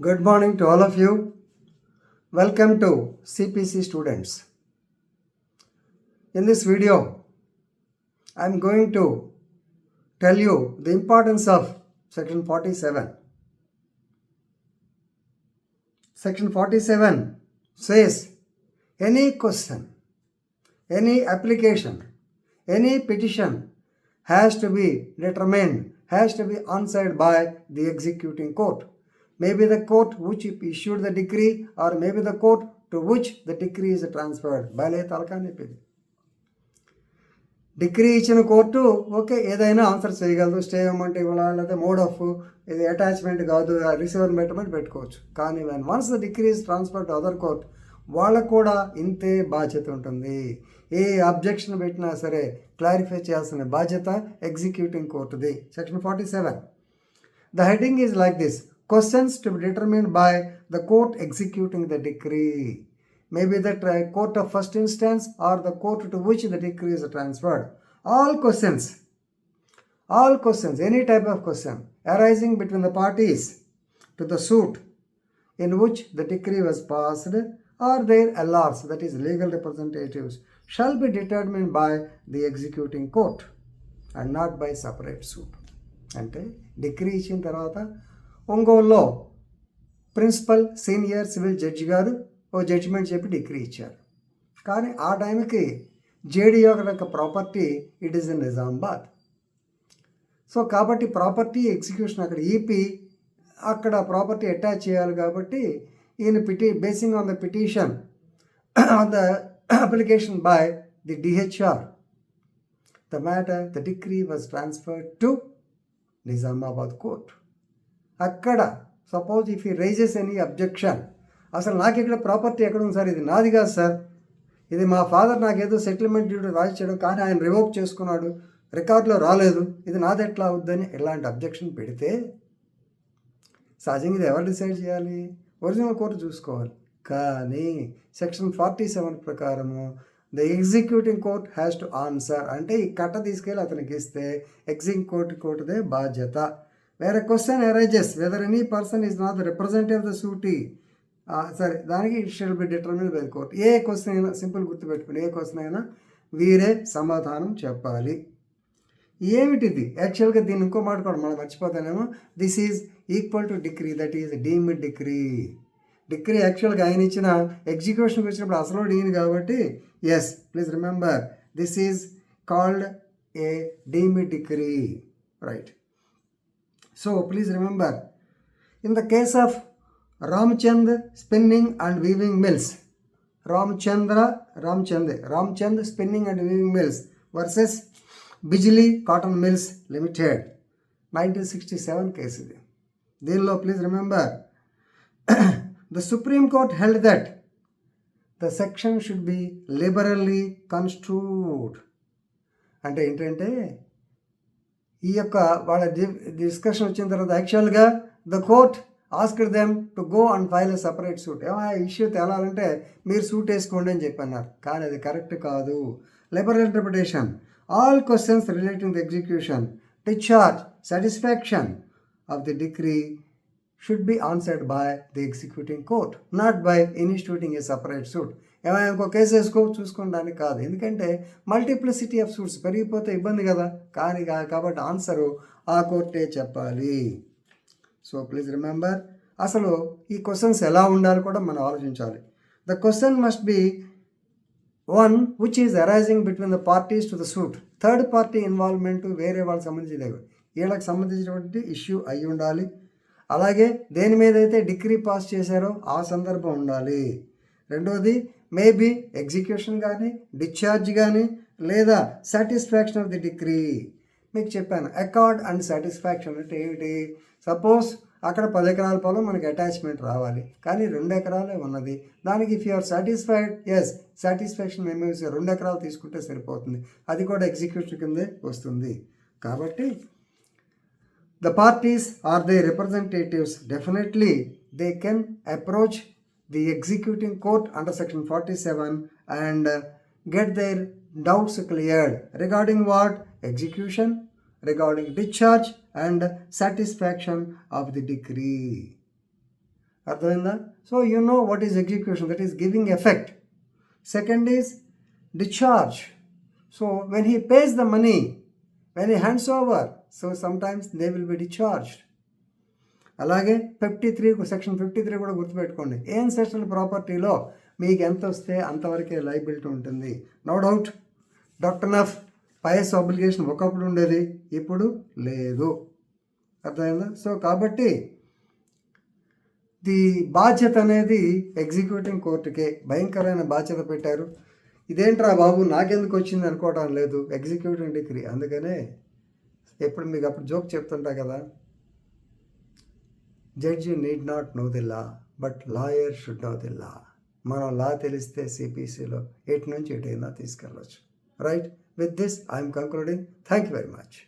Good morning to all of you. Welcome to CPC students. In this video, I am going to tell you the importance of section 47. Section 47 says any question, any application, any petition has to be determined, has to be answered by the executing court. Maybe the court which issued the decree, or maybe the court to which the decree is transferred. Bale talka nepidi. Degree ఇచ్చిన court okay ఏదైనా answer చేయగలదు, stay amount ఇవ్వాలా, లేదా mode of ఇది attachment కాదు, receiver పెట్టమని పెట్టుకోవచ్చు. కానీ once the degree is transfer to other court, వాళ్ళకు కూడా ఇంతే బాధ్యత ఉంటుంది. ఏ అబ్జెక్షన్ పెట్టినా సరే క్లారిఫై చేయాల్సిన బాధ్యత ఎగ్జిక్యూటింగ్ కోర్టుది. Section 47. The heading is like this: questions to be determined by the court executing the decree. Maybe the court of first instance or the court to which the decree is transferred. All questions, any type of question arising between the parties to the suit in which the decree was passed or their LRs, that is legal representatives, shall be determined by the executing court and not by separate suit. అంటే degree ఇచ్చిన తర్వాత ఒంగోలులో principal senior civil judge గారు ఓ judgement చెప్పి degree ఇచ్చారు. కానీ ఆ టైంకి జేడీఓ యొక్క property it is in Nizamabad. So కాబట్టి ప్రాపర్టీ ఎగ్జిక్యూషన్ అక్కడ ఈపీ అక్కడ ప్రాపర్టీ అటాచ్ చేయాలి. కాబట్టి ఈయన basing on the petition on the application by the DHR, the matter the degree was transferred to Nizamabad court. అక్కడ సపోజ్ ఇఫ్ ఈ రైజెస్ ఎనీ అబ్జెక్షన్, అసలు నాకు ఇక్కడ ప్రాపర్టీ ఎక్కడ ఉంది సార్, ఇది నాది కాదు సార్, ఇది మా ఫాదర్ నాకేదో సెటిల్మెంట్ డ్యూటీ రాయించడం, కానీ ఆయన రివోక్ చేసుకున్నాడు, రికార్డులో రాలేదు, ఇది నాది ఎట్లా అవుద్దని ఇలాంటి అబ్జెక్షన్ పెడితే సహజంగా ఇది ఎవరు డిసైడ్ చేయాలి? ఒరిజినల్ కోర్టు చూసుకోవాలి. కానీ సెక్షన్ 47 ప్రకారము the executing court has to answer. అంటే ఈ కట్ట తీసుకెళ్ళి అతనికి ఇస్తే ఎగ్జిక్యూటివ్ కోర్టుదే బాధ్యత. Where a question arises whether any person is not the representative of the suitee, దానికి it shall be determined by the court. A question అయినా సింపుల్ గుర్తుపెట్టుకుని, ఏ క్వశ్చన్ అయినా వీరే సమాధానం చెప్పాలి. ఏమిటిది? యాక్చువల్గా దీన్ని ఇంకో మాట కూడా మనం మర్చిపోతానేమో. This is equal to degree, that is deemed degree. Degree యాక్చువల్గా ఆయన ఇచ్చిన ఎగ్జిక్యూషన్కి వచ్చినప్పుడు అసలు డీన్ కాబట్టి yes, please remember this is called a deemed degree, right? So please remember, in the case of Ramchand Spinning and Weaving Mills, Ramchand Spinning and Weaving Mills versus Bijli Cotton Mills Limited, 1967 case. దీనిలో please remember, the Supreme Court held that the section should be liberally construed. అంటే ఏంటంటే ఈ యొక్క వాళ్ళ discussion వచ్చిన తర్వాత యాక్చువల్గా the court asked them to go and file a separate suit. Issue తేలాలంటే మీరు సూట్ వేసుకోండి అని చెప్పన్నారు. కానీ అది కరెక్ట్ కాదు. Liberal interpretation, all questions relating the execution, discharge, satisfaction of the degree should be answered by the executing court, not by instituting a separate suit. ఏమైనా ఇంకో కేసు చూసుకోవడానికి కాదు. ఎందుకంటే మల్టిప్లిసిటీ ఆఫ్ సూట్స్ పెరిగిపోతే ఇబ్బంది కదా. కానీ కాబట్టి ఆన్సరు ఆ కోర్టే చెప్పాలి. సో ప్లీజ్ రిమెంబర్, అసలు ఈ క్వశ్చన్స్ ఎలా ఉండాలి కూడా మనం ఆలోచించాలి. The question must be one which is arising between the parties to the suit. Third party involvement వేరే వాళ్ళకి సంబంధించి వీళ్ళకి సంబంధించినటువంటి ఇష్యూ అయి ఉండాలి. అలాగే దేని మీద అయితే డిగ్రీ పాస్ చేశారో ఆ సందర్భం ఉండాలి. రెండోది మేబీ ఎగ్జిక్యూషన్ కానీ, డిశ్చార్జ్ కానీ, లేదా సాటిస్ఫాక్షన్ ఆఫ్ ది డిగ్రీ. మీకు చెప్పాను అకార్డ్ అండ్ సాటిస్ఫాక్షన్ అంటే ఏమిటి? సపోజ్ అక్కడ 10 ఎకరాల పొలం మనకి అటాచ్మెంట్ రావాలి, కానీ 2 ఎకరాలే ఉన్నది. దానికి if you are satisfied, yes satisfaction మేము 2 ఎకరాలు తీసుకుంటే సరిపోతుంది. అది కూడా ఎగ్జిక్యూషన్ కిందే వస్తుంది. కాబట్టి the parties or their representatives, definitely they can approach the executing court under section 47 and get their doubts cleared regarding what? Execution, regarding discharge and satisfaction of the decree. అర్థమైందా? So you know what is execution, that is giving effect. Second is discharge. So when he pays the money, when he hands over, so sometimes they will be discharged. అలాగే 53 section 53 కూడా గుర్తుపెట్టుకోండి. ఏన్సెస్ట్రల్ ప్రాపర్టీలో మీకు ఎంత వస్తే అంతవరకే liability ఉంటుంది. No doubt doctrine of pious obligation ఒకప్పుడు ఉండేది, ఇప్పుడు లేదు. అర్థమైందా? సో కాబట్టి ది బాధ్యత అనేది ఎగ్జిక్యూటింగ్ కోర్టుకే భయంకరమైన బాధ్యత పెట్టారు. ఇదేంట్రా బాబు నాకెందుకు వచ్చింది అనుకోవడం లేదు, ఎగ్జిక్యూటివ్ డిగ్రీ. అందుకనే ఎప్పుడు మీకు అప్పుడు జోక్ చెప్తుంటా కదా, judge need not know the law but lawyer should know the law. మనం లా తెలిస్తే సిపిసిలో ఎటు నుంచి ఎటైనా తీసుకెళ్ళవచ్చు. Right, with this I'm concluding. Thank you very much.